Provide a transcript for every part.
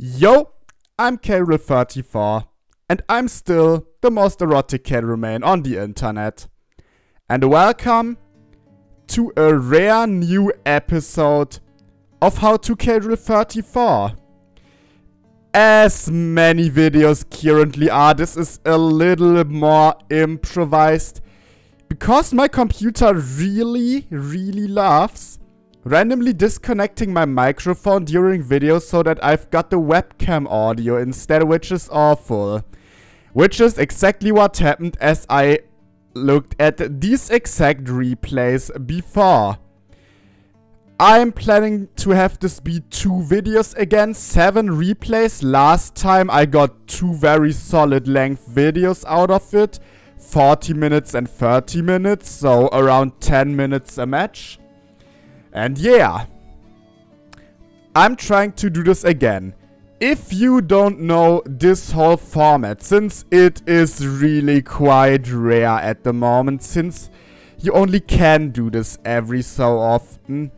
Yo, I'm K.Rule34, and I'm still the most erotic K.Rule main on the internet. And welcome to a rare new episode of How to K.Rule34. As many videos currently are, this is a little more improvised, because my computer really loves randomly disconnecting my microphone during videos so that I've got the webcam audio instead, which is awful. Which is exactly what happened as I looked at these exact replays before. I'm planning to have this be 2 videos again, 7 replays. Last time I got 2 very solid length videos out of it. 40 minutes and 30 minutes, so around 10 minutes a match. And yeah, I'm trying to do this again. If you don't know this whole format, since it is really quite rare at the moment, since you only can do this every so often,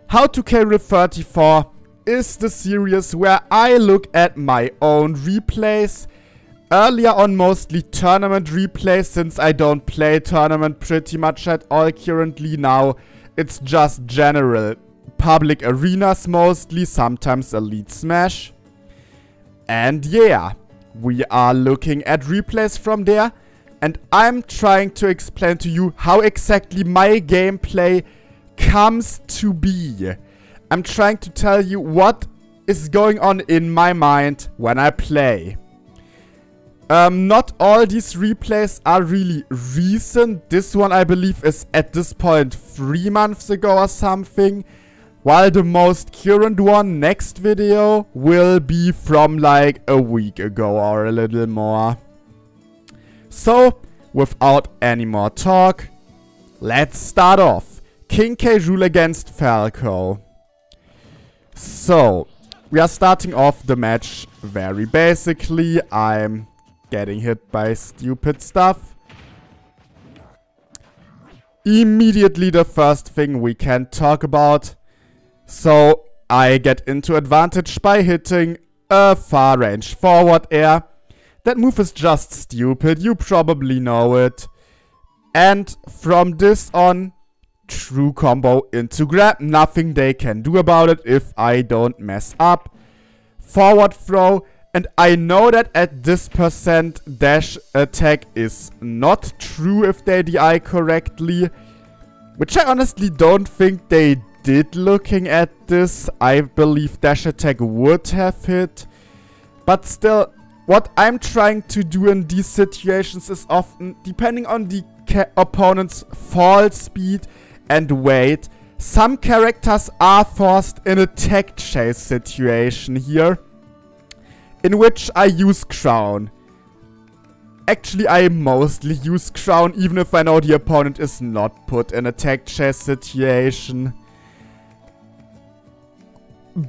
How to K.Rule34 is the series where I look at my own replays. Earlier on mostly tournament replays, since I don't play tournament pretty much at all currently. Now it's just general public arenas mostly, sometimes Elite Smash. And yeah, we are looking at replays from there, and I'm trying to explain to you how exactly my gameplay comes to be. I'm trying to tell you what is going on in my mind when I play. Not all these replays are really recent. This one I believe is at this point 3 months ago or something. While the most current one, next video, will be from like a week ago or a little more. So, without any more talk, let's start off. King K.Rule against Falco. So, we are starting off the match very basically. I'm getting hit by stupid stuff. Immediately the first thing we can talk about. So I get into advantage by hitting a far range forward air. That move is just stupid, you probably know it. And from this on, true combo into grab. Nothing they can do about it if I don't mess up. Forward throw. And I know that at this percent dash attack is not true if they DI correctly. Which I honestly don't think they did looking at this. I believe dash attack would have hit. But still, what I'm trying to do in these situations is often, depending on the opponent's fall speed and weight, some characters are forced in a tech chase situation here, in which I use Crown. Actually, I mostly use Crown, even if I know the opponent is not put in a tech chase situation.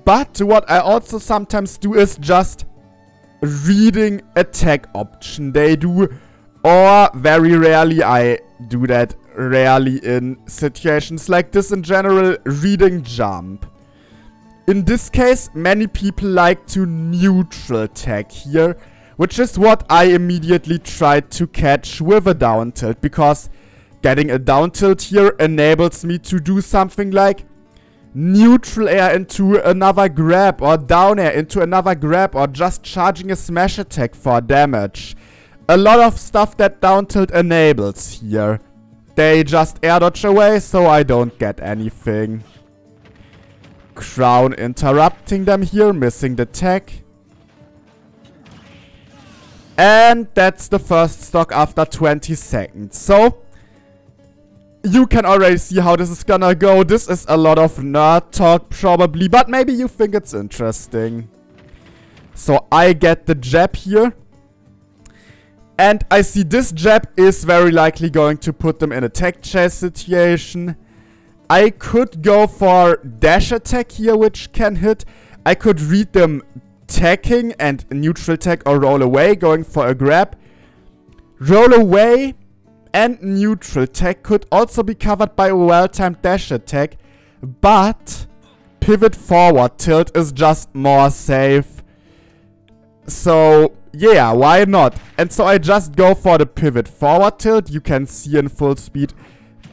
But what I also sometimes do is just reading a tech option they do. Or very rarely, I do that rarely in situations like this in general, reading jump. In this case, many people like to neutral tech here, which is what I immediately tried to catch with a down tilt, because getting a down tilt here enables me to do something like neutral air into another grab, or down air into another grab, or just charging a smash attack for damage. A lot of stuff that down tilt enables here. They just air dodge away, so I don't get anything. Crown interrupting them here, missing the tech. And that's the first stock after 20 seconds. So, you can already see how this is gonna go. This is a lot of nerd talk probably, but maybe you think it's interesting. So I get the jab here. And I see this jab is very likely going to put them in a tech chase situation. I could go for dash attack here, which can hit. I could read them teching and neutral tech or roll away, going for a grab. Roll away and neutral tech could also be covered by a well-timed dash attack. But pivot forward tilt is just more safe. So, yeah, why not? And so I just go for the pivot forward tilt. You can see in full speed.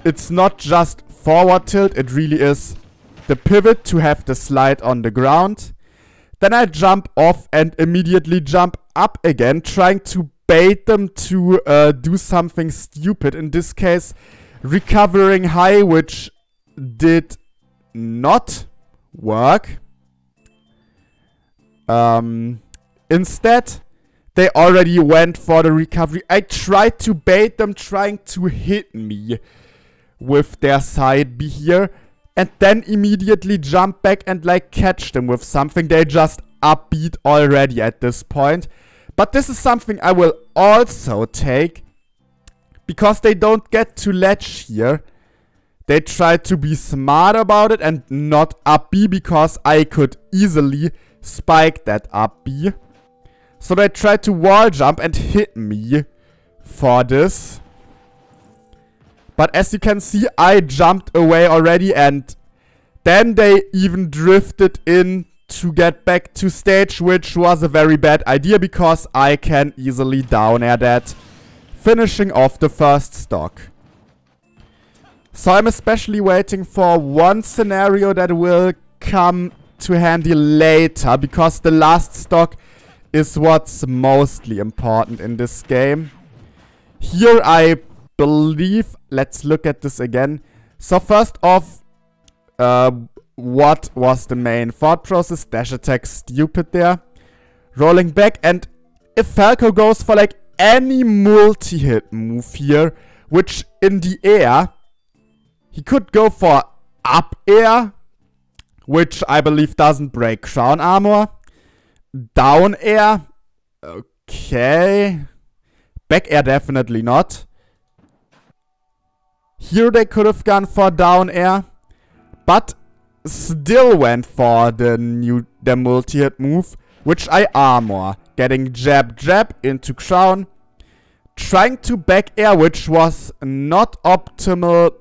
It's not just forward tilt, it really is the pivot to have the slide on the ground. Then I jump off and immediately jump up again, trying to bait them to do something stupid. In this case, recovering high, which did not work. Instead, they already went for the recovery. I tried to bait them, trying to hit me with their side B here. And then immediately jump back and like catch them with something. They just upbeat already at this point. But this is something I will also take. Because they don't get to ledge here. They try to be smart about it and not up B. Because I could easily spike that up B. So they try to wall jump and hit me for this. But as you can see, I jumped away already, and then they even drifted in to get back to stage, which was a very bad idea because I can easily down air that, finishing off the first stock. So I'm especially waiting for one scenario that will come to handy later, because the last stock is what's mostly important in this game. Here I believe, let's look at this again. So first off, what was the main thought process? Dash attack, stupid there. Rolling back, and if Falco goes for like any multi-hit move here, which in the air, he could go for up air, which I believe doesn't break crown armor. Down air, okay. Back air definitely not. Here they could have gone for down air, but still went for the multi-hit move, which I armor. Getting jab jab into crown, trying to back air, which was not optimal.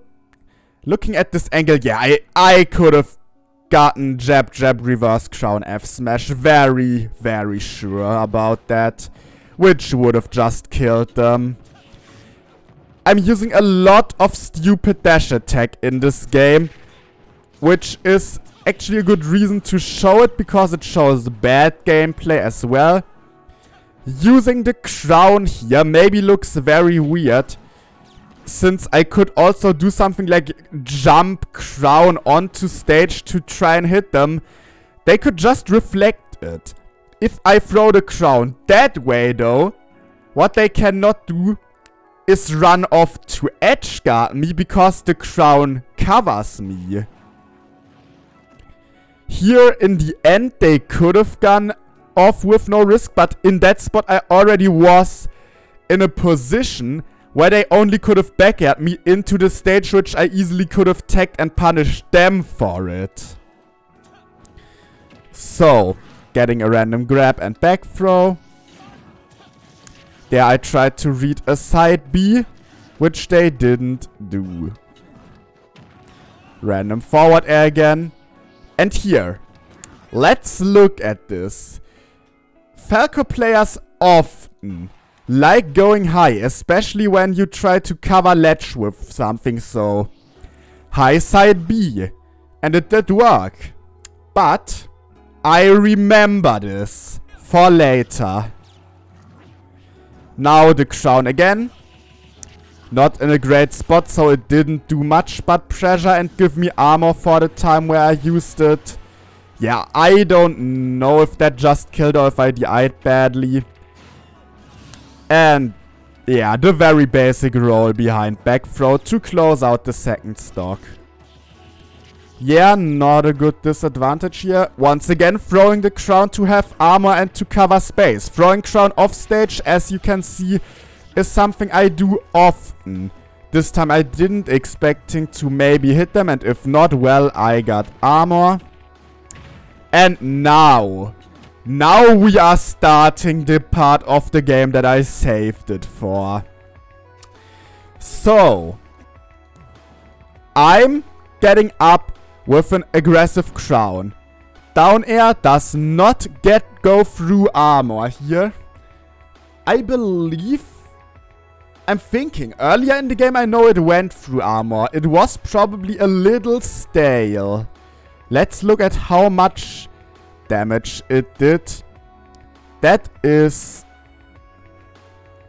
Looking at this angle, yeah, I could have gotten jab jab reverse crown F smash. Very, very sure about that, which would have just killed them. I'm using a lot of stupid dash attack in this game, which is actually a good reason to show it, because it shows bad gameplay as well. Using the crown here maybe looks very weird, since I could also do something like jump crown onto stage to try and hit them. They could just reflect it. If I throw the crown that way though, what they cannot do is run off to edge guard me, because the crown covers me. Here in the end they could have gone off with no risk, but in that spot I already was in a position where they only could have back aired me into the stage, which I easily could have tagged and punished them for it. So, getting a random grab and back throw. There I tried to read a side B, which they didn't do. Random forward air again. And here, let's look at this. Falco players often like going high, especially when you try to cover ledge with something, so high side B. And it did work. But I remember this for later. Now the crown again. Not in a great spot, so it didn't do much but pressure and give me armor for the time where I used it. Yeah, I don't know if that just killed or if I DI'd badly. And yeah, the very basic roll behind back throw to close out the second stock. Yeah, not a good disadvantage here. Once again, throwing the crown to have armor and to cover space. Throwing crown off stage, as you can see, is something I do often. This time I didn't expecting to maybe hit them, and if not, well, I got armor. And now we are starting the part of the game that I saved it for. So, I'm getting up with an aggressive crown. down air does not go through armor here. I believe... I'm thinking, earlier in the game I know it went through armor. It was probably a little stale. Let's look at how much damage it did. That is...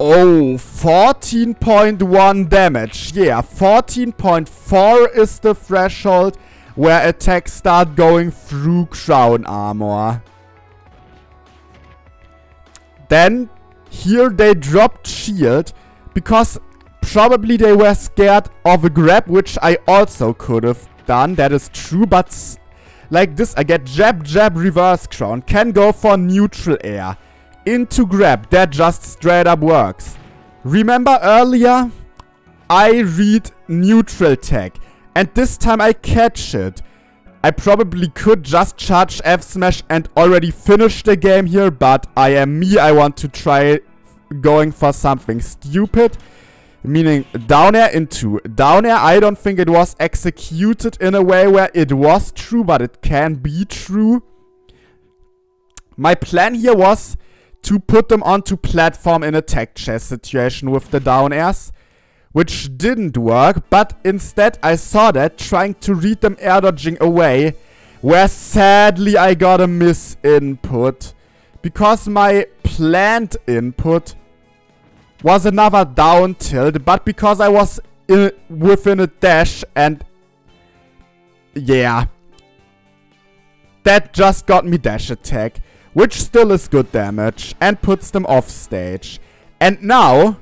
Oh, 14.1 damage. Yeah, 14.4 is the threshold where attacks start going through crown armor. Then, here they dropped shield, because probably they were scared of a grab, which I also could have done. That is true, but like this, I get jab, jab, reverse crown. Can go for neutral air. Into grab. That just straight up works. Remember earlier? I read neutral tag. And this time I catch it. I probably could just charge F smash and already finish the game here. But I am me. I want to try going for something stupid. Meaning down air into down air. I don't think it was executed in a way where it was true. But it can be true. My plan here was to put them onto platform in a tech chest situation with the down airs, which didn't work, but instead I saw that trying to read them air dodging away, where sadly I got a miss input, because my planned input was another down tilt, but because I was within a dash, and yeah, that just got me dash attack. Which still is good damage and puts them off stage. And now,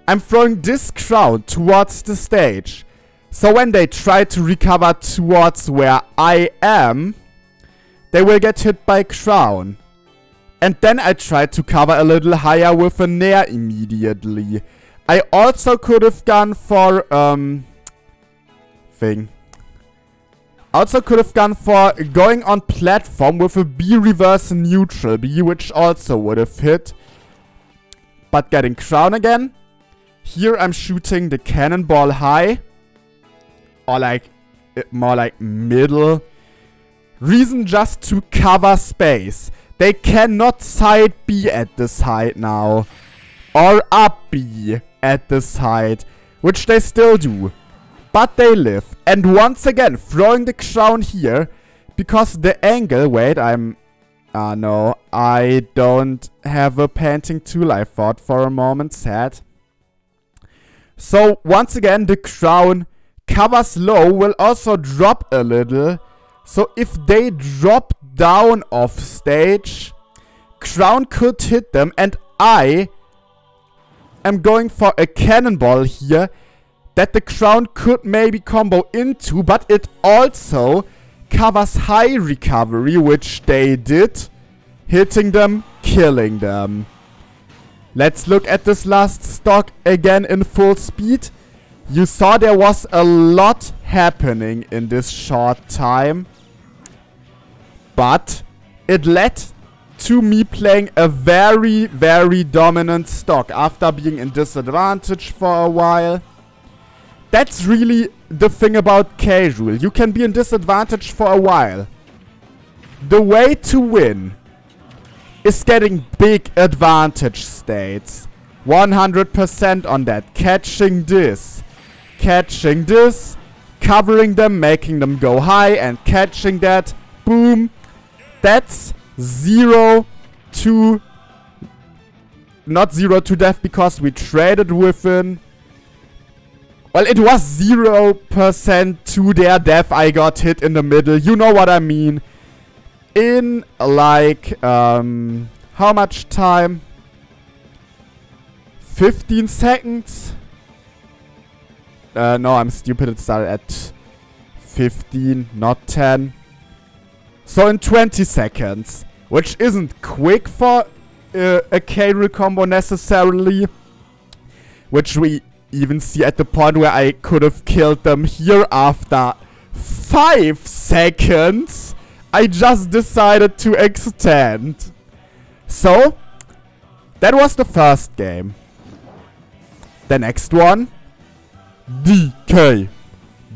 I'm throwing this crown towards the stage. So when they try to recover towards where I am, they will get hit by crown. And then I try to cover a little higher with a nair immediately. I also could have gone for, Also could have gone for going on platform with a B reverse neutral B, which also would have hit. But getting crown again. Here I'm shooting the cannonball high. Or like, more like middle. Reason just to cover space. They cannot side B at this height now. Or up B at this height. Which they still do. But they live. And once again, throwing the crown here. Because the angle... Wait, I'm... no. I don't have a painting tool. I thought for a moment. Sad. So, once again, the crown covers low. Will also drop a little. So, if they drop down off stage, crown could hit them. And I am going for a cannonball here. That the crown could maybe combo into, but it also covers high recovery, which they did, hitting them, killing them. Let's look at this last stock again in full speed. You saw there was a lot happening in this short time, but it led to me playing a very, very dominant stock after being in disadvantage for a while. That's really the thing about K.Rule. You can be in disadvantage for a while. The way to win is getting big advantage states. 100% on that. Catching this, covering them, making them go high, and catching that. Boom. That's 0 to... Not 0 to death because we traded within... Well, it was 0% to their death. I got hit in the middle. You know what I mean. In, like, how much time? 15 seconds? No, I'm stupid. It started at 15, not 10. So in 20 seconds. Which isn't quick for a K.Rule combo necessarily. Which we... even see at the point where I could have killed them here after 5 seconds. I just decided to extend. So, that was the first game. The next one. DK.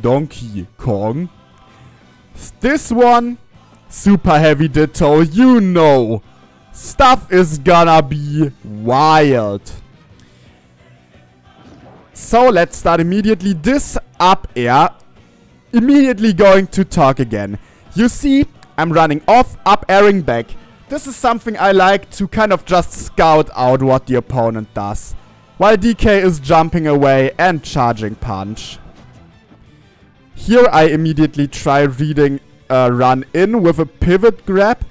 Donkey Kong. This one super heavy ditto, you know. Stuff is gonna be wild. So let's start immediately. This up air, immediately going to talk again. You see, I'm running off, up airing back. This is something I like to kind of just scout out what the opponent does, while DK is jumping away and charging punch. Here I immediately try reading a run in with a pivot grab,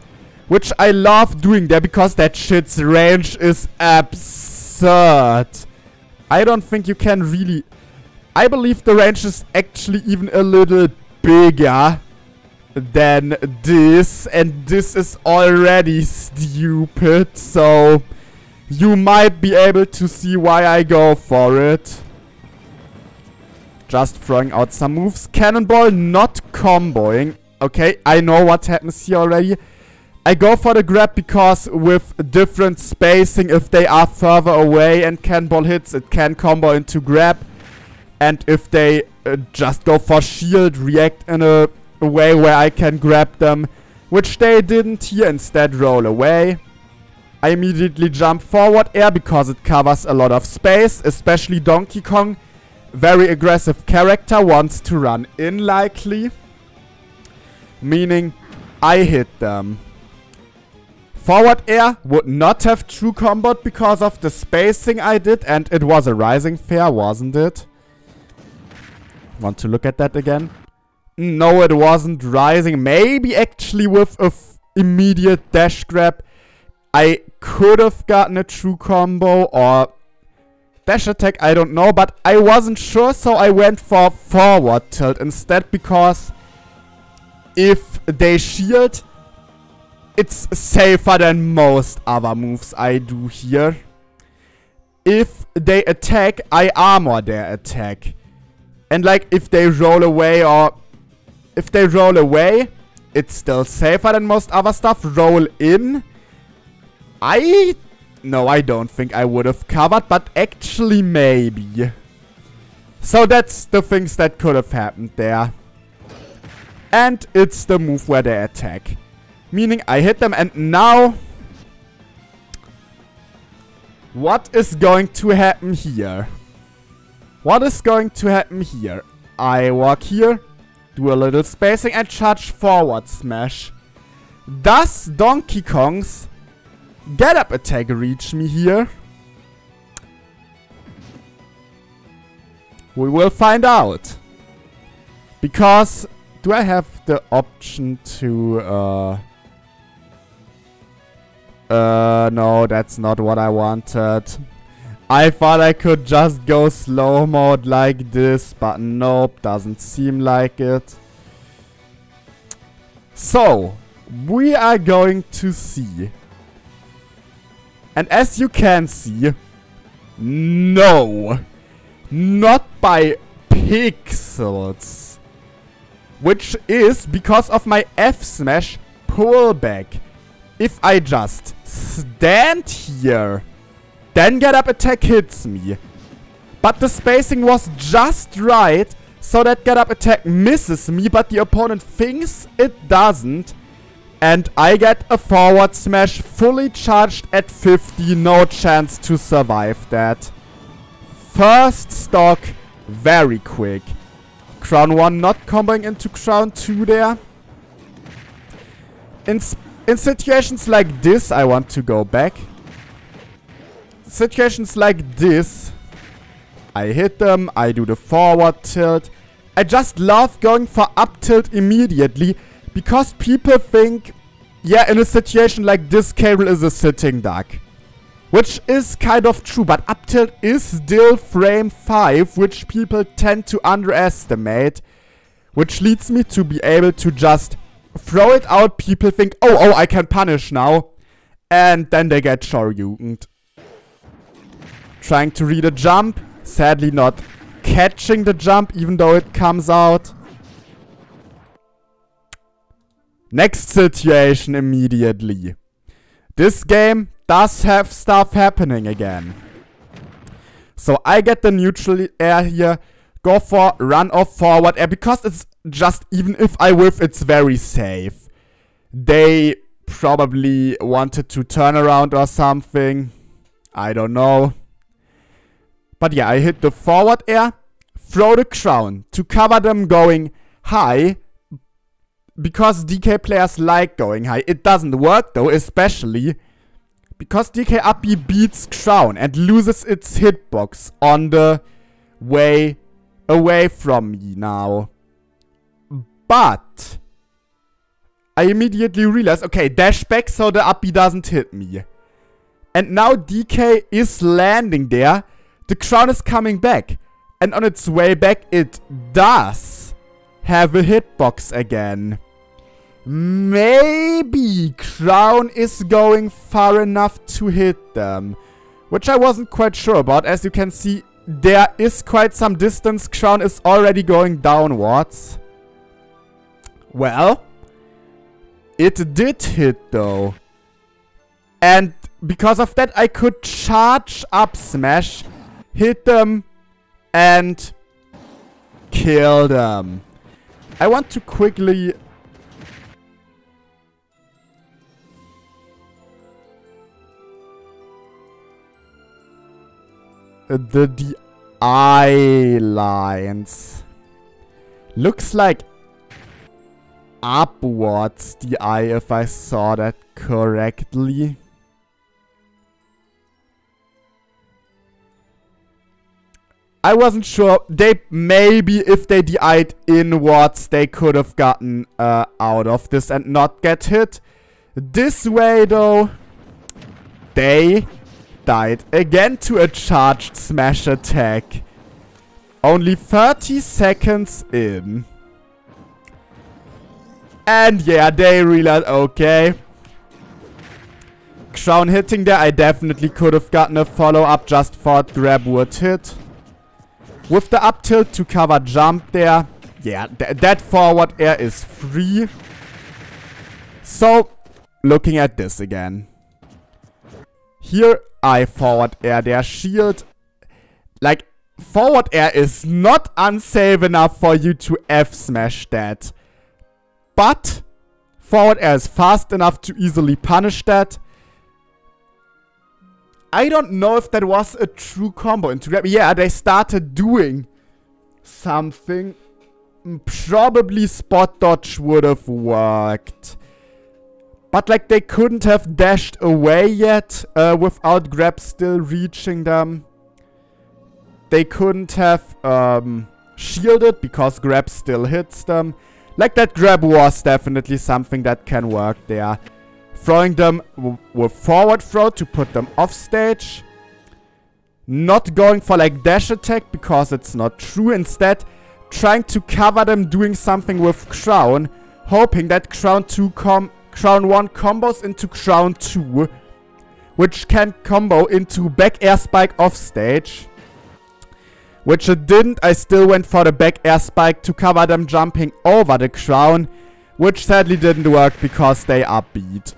which I love doing there because that shit's range is absurd. I don't think you can really... I believe the range is actually even a little bigger than this, and this is already stupid, so you might be able to see why I go for it. Just throwing out some moves. Cannonball not comboing. Okay, I know what happens here already. I go for the grab because with different spacing, if they are further away and cannonball hits, it can combo into grab. And if they just go for shield, react in a way where I can grab them, which they didn't here, instead roll away. I immediately jump forward air because it covers a lot of space, especially Donkey Kong. Very aggressive character, wants to run in likely, meaning I hit them. Forward air would not have true comboed because of the spacing I did, and it was a rising fair, wasn't it? Want to look at that again? No, it wasn't rising. Maybe actually with a immediate dash grab I could have gotten a true combo, or dash attack, I don't know, but I wasn't sure, so I went for forward tilt instead, because if they shield, it's safer than most other moves I do here. If they attack, I armor their attack. And like, if they roll away, it's still safer than most other stuff. Roll in, no, I don't think I would have covered, but actually maybe. So that's the things that could have happened there. And it's the move where they attack. Meaning I hit them, and now... what is going to happen here? What is going to happen here? I walk here, do a little spacing, and charge forward smash. Does Donkey Kong's get up attack reach me here? We will find out. Because do I have the option to no, that's not what I wanted. I thought I could just go slow mode like this, but nope, doesn't seem like it. So, we are going to see. And as you can see, no, not by pixels. Which is because of my F smash pullback. If I just stand here, then get up attack hits me. But the spacing was just right, so that get up attack misses me, but the opponent thinks it doesn't. And I get a forward smash fully charged at 50, no chance to survive that. First stock, very quick. Crown 1 not comboing into Crown 2 there. In situations like this, I want to go back. Situations like this, I hit them, I do the forward tilt. I just love going for up tilt immediately, because people think, yeah, in a situation like this, K.Rule is a sitting duck. Which is kind of true, but up tilt is still frame 5, which people tend to underestimate. Which leads me to be able to just throw it out. People think, oh, I can punish now. And then they get Shoryukened. Trying to read a jump. Sadly not catching the jump, even though it comes out. Next situation immediately. This game does have stuff happening again. So I get the neutral air here. Go for run off forward air, because it's just, even if I whiff, it's very safe. They probably wanted to turn around or something. I don't know. But yeah, I hit the forward air, throw the crown to cover them going high, because DK players like going high. It doesn't work though, especially because DK up B beats crown and loses its hitbox on the way away from me now. But I immediately realized, okay, dash back so the up B doesn't hit me. And now DK is landing there. The crown is coming back. And on its way back, it does have a hitbox again. Maybe crown is going far enough to hit them. Which I wasn't quite sure about. As you can see, there is quite some distance. Crown is already going downwards. Well, it did hit though. And because of that, I could charge up smash, hit them, and kill them. I want to quickly... the DI lines. Looks like upwards DI, if I saw that correctly. I wasn't sure. They maybe, if they DI'd inwards, they could have gotten out of this and not get hit. This way, though, they died again to a charged smash attack. Only 30 seconds in. And yeah, they realized, okay. Crown hitting there, I definitely could have gotten a follow-up, just thought grab would hit. With the up tilt to cover jump there, yeah, that forward air is free. So, looking at this again. Here, I forward air their shield. Like, forward air is not unsafe enough for you to F-smash that. But, forward air is fast enough to easily punish that. I don't know if that was a true combo into grab. Yeah, they started doing something. Probably spot dodge would have worked. But like they couldn't have dashed away yet without grab still reaching them. They couldn't have shielded because grab still hits them. Like that grab was definitely something that can work there. Throwing them with forward throw to put them off stage. Not going for like dash attack because it's not true. Instead, trying to cover them doing something with crown. Hoping that crown 1 combos into crown 2. Which can combo into back air spike off stage. Which it didn't. I still went for the back air spike to cover them jumping over the crown. Which sadly didn't work because they upbeat.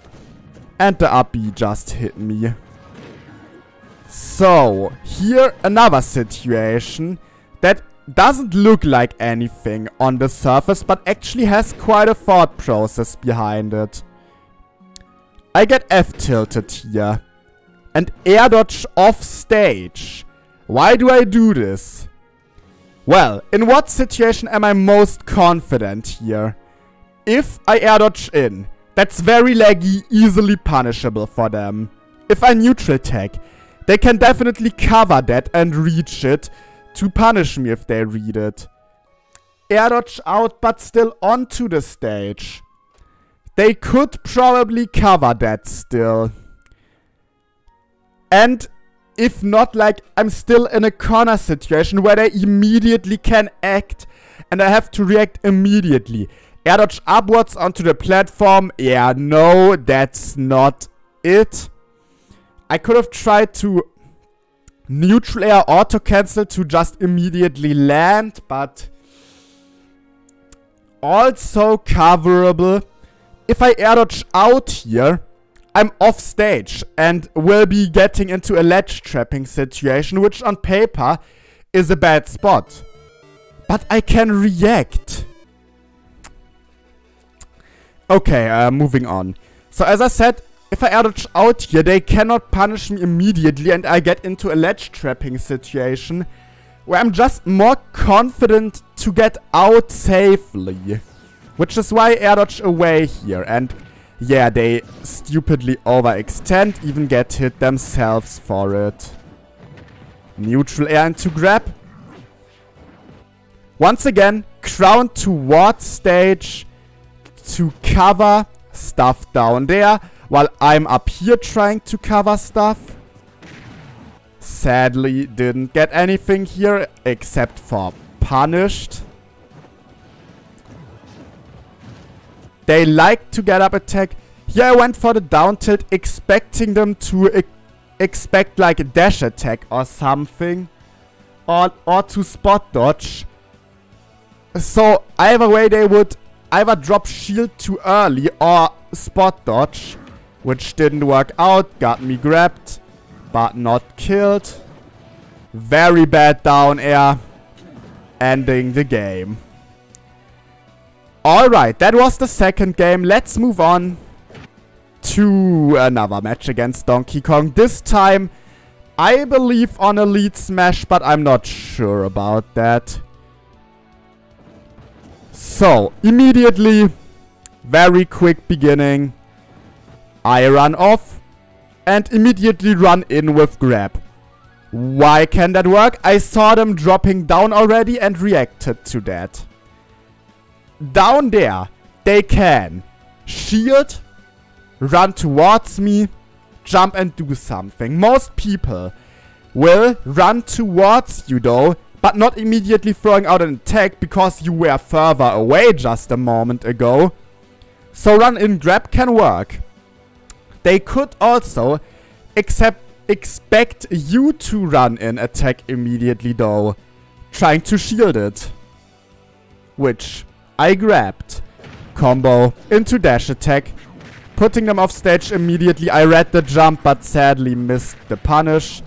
And the up B just hit me. So, here another situation that doesn't look like anything on the surface, but actually has quite a thought process behind it. I get F-tilted here. And air dodge off stage. Why do I do this? Well, in what situation am I most confident here? If I air dodge in, that's very laggy, easily punishable for them. If I neutral tag, they can definitely cover that and reach it to punish me if they read it. Air dodge out but still onto the stage. They could probably cover that still. And if not, like, I'm still in a corner situation where they immediately can act and I have to react immediately. Air dodge upwards onto the platform. Yeah, no, that's not it. I could have tried to neutral air auto cancel to just immediately land, but also coverable. If I air dodge out here, I'm off stage and will be getting into a ledge trapping situation, which on paper is a bad spot. But I can react. Okay, moving on. So as I said, if I air dodge out here, they cannot punish me immediately and I get into a ledge trapping situation where I'm just more confident to get out safely. Which is why I air dodge away here. And yeah, they stupidly overextend, even get hit themselves for it. Neutral air into grab. Once again, crown towards stage to cover stuff down there, while I'm up here trying to cover stuff. Sadly, didn't get anything here except for punished. They like to get up attack. Here I went for the down tilt, expecting them to expect like a dash attack or something. Or to spot dodge. So either way they would either drop shield too early or spot dodge. Which didn't work out, got me grabbed, but not killed. Very bad down air. Ending the game. Alright, that was the second game. Let's move on to another match against Donkey Kong. This time, I believe on a lead smash, but I'm not sure about that. So, immediately, very quick beginning. I run off and immediately run in with grab. Why can that work? I saw them dropping down already and reacted to that. Down there, they can shield, run towards me, jump and do something. Most people will run towards you though, but not immediately throwing out an attack because you were further away just a moment ago. So run in grab can work. They could also expect you to run in attack immediately though, trying to shield it. Which I grabbed. Combo into dash attack, putting them off stage immediately. I read the jump but sadly missed the punish.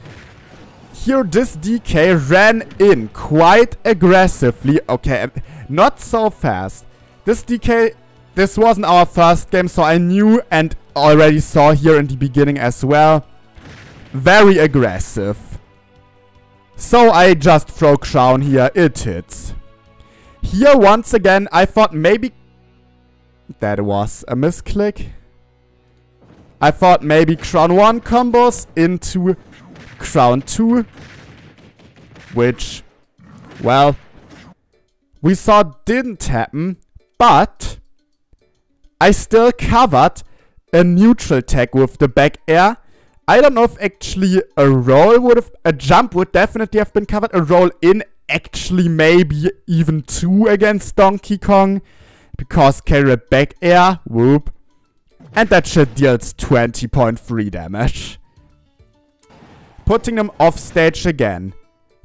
Here this DK ran in quite aggressively. Okay, not so fast. This DK, this wasn't our first game, so I knew and already saw here in the beginning as well. Very aggressive. So I just throw crown here, it hits. Here once again I thought maybe that was a misclick. I thought maybe crown 1 combos into crown 2. Which, well, we saw didn't happen, but I still covered a neutral tag with the back air. I don't know if actually a roll would have, a jump would definitely have been covered. A roll in actually maybe even 2 against Donkey Kong. Because K.Rule back air, whoop. And that shit deals 20.3 damage. Putting them off stage again.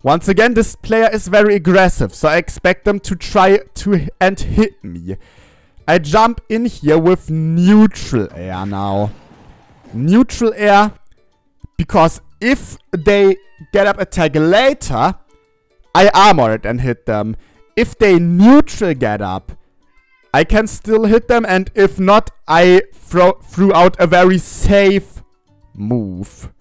Once again, this player is very aggressive, so I expect them to try to and hit me. I jump in here with neutral air now. Neutral air, because if they get up attack later, I armor it and hit them. If they neutral get up, I can still hit them, and if not, I threw out a very safe move.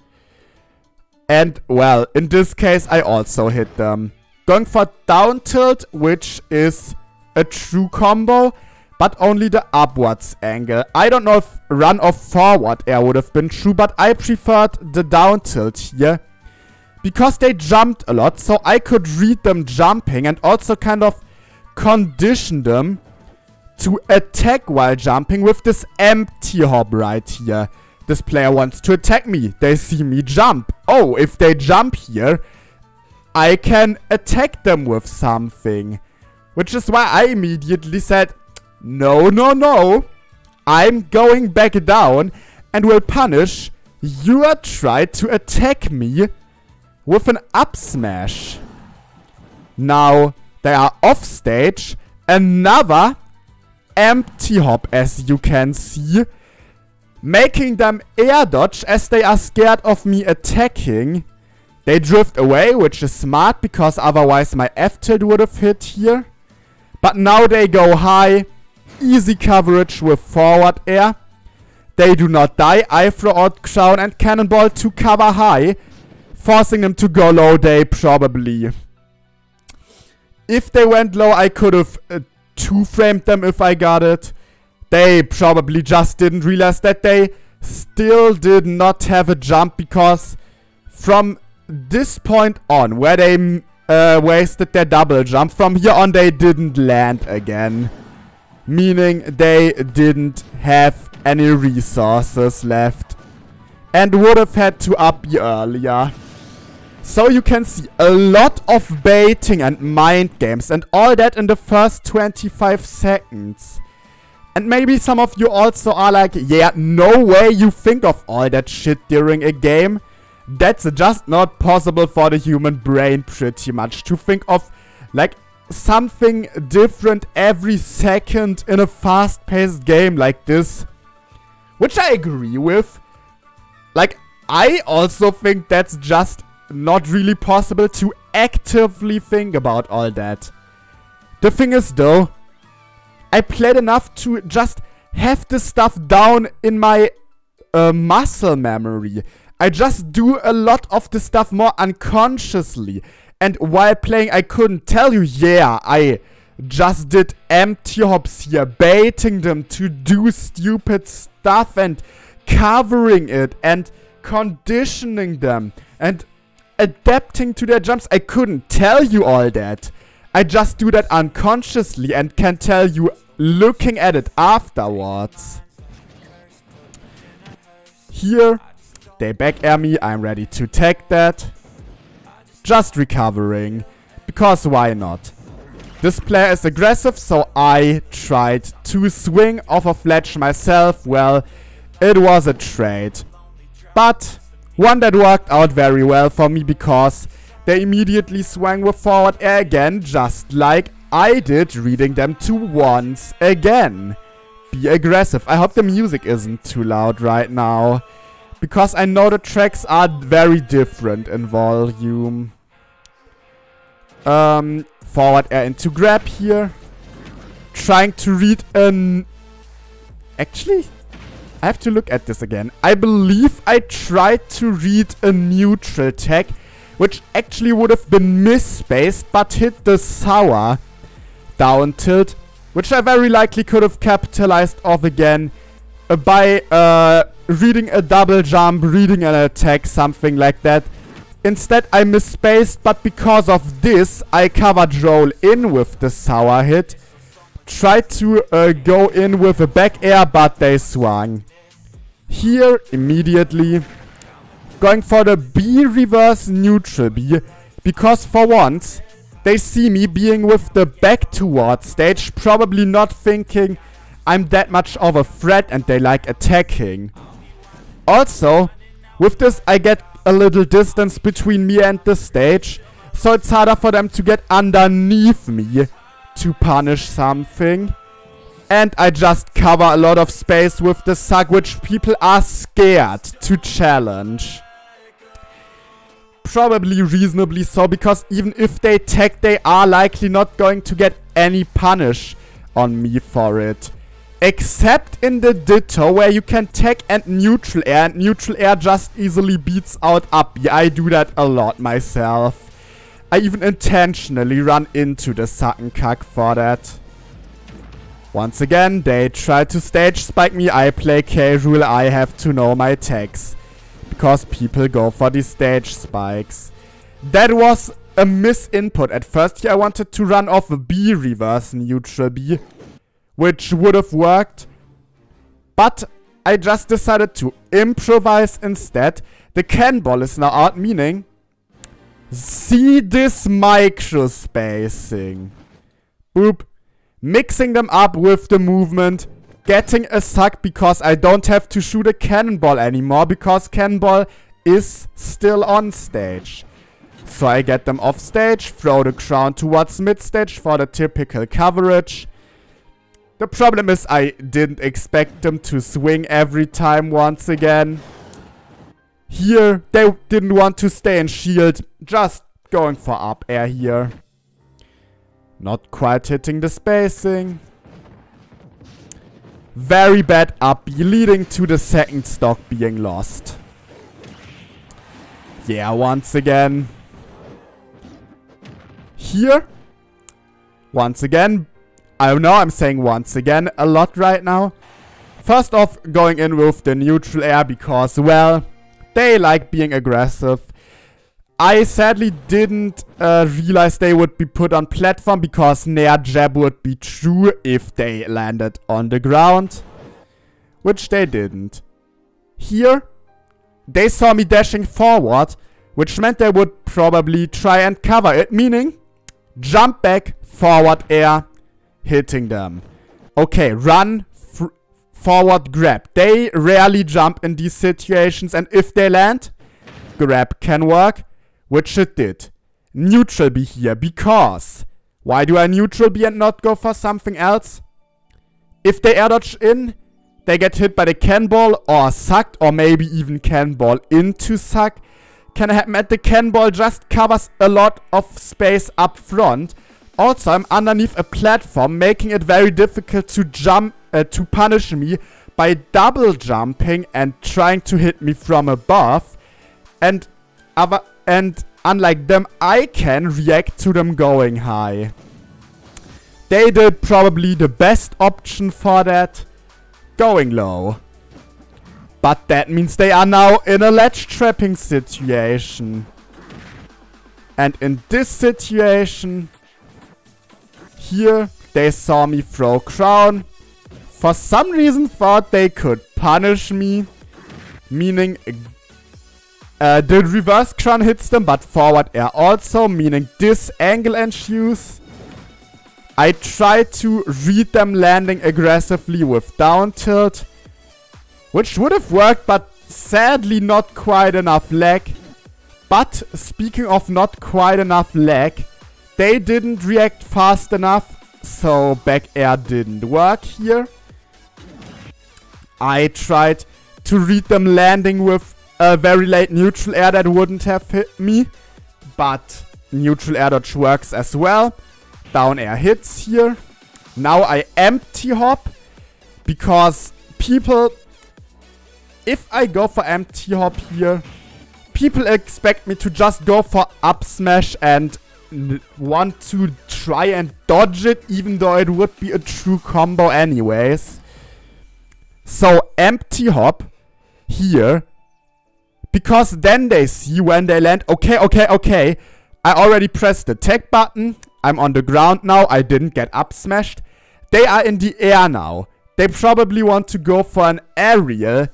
And, well, in this case, I also hit them. Going for down tilt, which is a true combo, but only the upwards angle. I don't know if run or forward air would have been true, but I preferred the down tilt here. Because they jumped a lot, so I could read them jumping and also kind of condition them to attack while jumping with this empty hop right here. This player wants to attack me. They see me jump. Oh, if they jump here, I can attack them with something. Which is why I immediately said, no, no, no. I'm going back down and will punish your try to attack me with an up smash. Now, they are off stage. Another empty hop, as you can see. Making them air dodge as they are scared of me attacking. They drift away, which is smart because otherwise my F tilt would have hit here. But now they go high. easy coverage with forward air. They do not die. I throw out Crown and Cannonball to cover high, forcing them to go low. They probably... If they went low, I could have two-framed them if I got it. They probably just didn't realize that they still did not have a jump, because from this point on, where they wasted their double jump, from here on they didn't land again. Meaning they didn't have any resources left and would have had to up earlier. So you can see a lot of baiting and mind games and all that in the first 25 seconds. And maybe some of you also are like, yeah, no way you think of all that shit during a game. That's just not possible for the human brain, pretty much, to think of like something different every second in a fast-paced game like this. Which I agree with. Like, I also think that's just not really possible to actively think about all that. The thing is though, I played enough to just have this stuff down in my muscle memory. I just do a lot of the stuff more unconsciously. And while playing, I couldn't tell you, yeah, I just did empty hops here, baiting them to do stupid stuff and covering it and conditioning them and adapting to their jumps. I couldn't tell you all that. I just do that unconsciously and can tell you looking at it afterwards. Here, they back air me. I'm ready to take that. Just recovering, because why not? This player is aggressive, so I tried to swing off of ledge myself. Well, it was a trade, but one that worked out very well for me, because they immediately swung with forward air again, just like I did, reading them to once again. Be aggressive. I hope the music isn't too loud right now, because I know the tracks are very different in volume. Forward air into grab here. Trying to read an... Actually, I have to look at this again. I believe I tried to read a neutral tag, which actually would have been misspaced, but hit the sour down tilt, which I very likely could have capitalized off again by reading a double jump, reading an attack, something like that. Instead, I misspaced, but because of this, I covered roll in with the sour hit. Tried to go in with a back air, but they swung. Here, immediately, going for the B reverse neutral B, because for once, they see me being with the back towards stage, probably not thinking I'm that much of a threat and they like attacking. Also, with this, I get a little distance between me and the stage, so it's harder for them to get underneath me to punish something. And I just cover a lot of space with the suck, which people are scared to challenge. Probably reasonably so, because even if they tag, they are likely not going to get any punish on me for it. Except in the Ditto, where you can tag and neutral air just easily beats out up. Yeah, I do that a lot myself. I even intentionally run into the Sucken Cuck for that. Once again, they try to stage spike me. I play K.Rule. I have to know my tags, because people go for the stage spikes. That was a misinput. At first here I wanted to run off a B reverse neutral B, which would have worked, but I just decided to improvise instead. The cannonball is now out, meaning see this micro spacing. Boop. Mixing them up with the movement, getting a suck because I don't have to shoot a cannonball anymore, because cannonball is still on stage. So I get them off stage, throw the crown towards mid stage for the typical coverage. The problem is I didn't expect them to swing every time once again. Here, they didn't want to stay in shield, just going for up air here. Not quite hitting the spacing. very bad up B, leading to the second stock being lost. Yeah, once again. Here. Once again. I don't know, I'm saying once again a lot right now. First off, going in with the neutral air because, well, they like being aggressive. I sadly didn't realize they would be put on platform because Nair jab would be true if they landed on the ground. Which they didn't. Here, they saw me dashing forward, which meant they would probably try and cover it, meaning jump back, forward air, hitting them. Okay, run, forward grab. They rarely jump in these situations, and if they land, grab can work, which it did. Neutral B here, because why do I neutral B and not go for something else? If they air dodge in, they get hit by the cannonball or sucked, or maybe even cannonball into suck. Can happen, and the cannonball just covers a lot of space up front. Also, I'm underneath a platform, making it very difficult to jump, to punish me by double jumping and trying to hit me from above. And unlike them, I can react to them going high. They did probably the best option for that, going low. But that means they are now in a ledge trapping situation. And in this situation, here, they saw me throw crown. For some reason thought they could punish me. Meaning the reverse crown hits them, but forward air also. Meaning this angle ensues. I tried to read them landing aggressively with down tilt. Which would have worked, but sadly not quite enough lag. But speaking of not quite enough lag, they didn't react fast enough, so back air didn't work here. I tried to read them landing with a very late neutral air that wouldn't have hit me, but neutral air dodge works as well. Down air hits here. Now I empty hop, because people, if I go for empty hop here, people expect me to just go for up smash and want to try and dodge it, even though it would be a true combo anyways. So empty hop here, because then they see when they land, okay, I already pressed the tag button, I'm on the ground now, I didn't get up smashed. They are in the air now. They probably want to go for an aerial,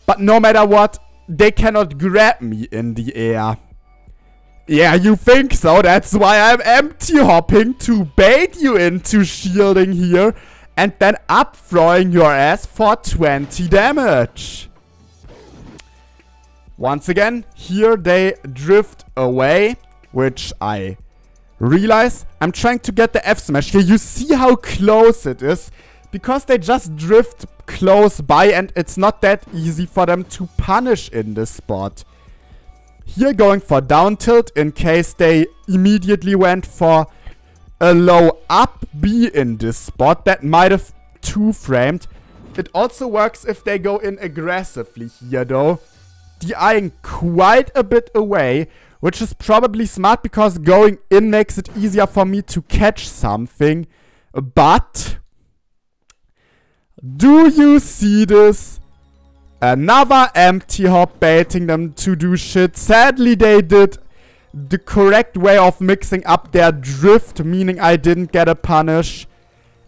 but no matter what, they cannot grab me in the air. Yeah, you think so? That's why I'm empty hopping to bait you into shielding here and then up throwing your ass for 20 damage. Once again, here they drift away, which I realize. I'm trying to get the F smash here. You see how close it is? Because they just drift close by and it's not that easy for them to punish in this spot. Here going for down tilt in case they immediately went for a low up B in this spot. That might have two-framed. It also works if they go in aggressively here though. DIing quite a bit away, which is probably smart because going in makes it easier for me to catch something. But do you see this? Another empty hop baiting them to do shit. Sadly, they did the correct way of mixing up their drift, meaning I didn't get a punish.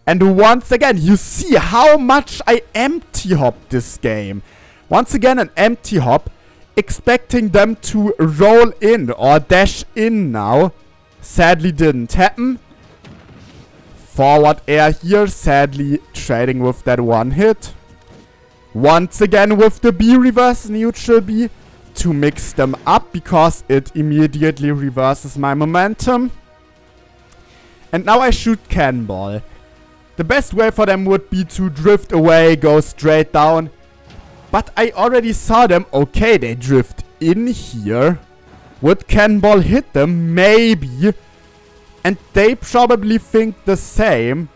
And once again, you see how much I empty hop this game. Once again, an empty hop, expecting them to roll in or dash in now. Sadly, didn't happen. Forward air here, sadly trading with that one hit. Once again with the B reverse neutral B to mix them up because it immediately reverses my momentum. And now I shoot cannonball. The best way for them would be to drift away, go straight down. But I already saw them. Okay, they drift in here. Would cannonball hit them? Maybe. And they probably think the same.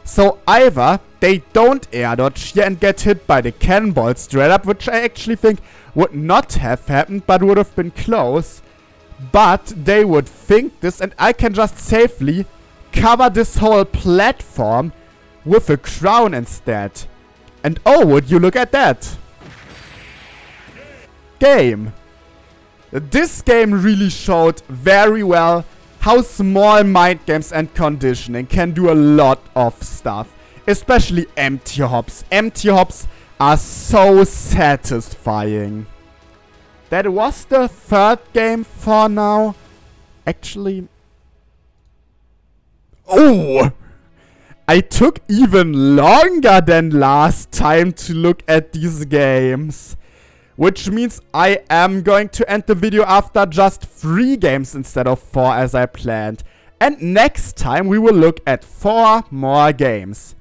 So either they don't air dodge here and get hit by the cannonball straight up, which I actually think would not have happened, but would have been close. But they would think this, and I can just safely cover this whole platform with a crown instead. And oh, would you look at that? Game. This game really showed very well how small mind games and conditioning can do a lot of stuff. Especially empty hops. Empty hops are so satisfying. That was the third game for now. Actually... Oh! I took even longer than last time to look at these games. Which means I am going to end the video after just 3 games instead of 4 as I planned. And next time we will look at 4 more games.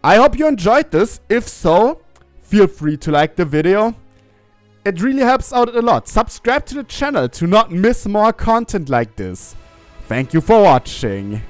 I hope you enjoyed this. If so, feel free to like the video. It really helps out a lot. Subscribe to the channel to not miss more content like this. Thank you for watching.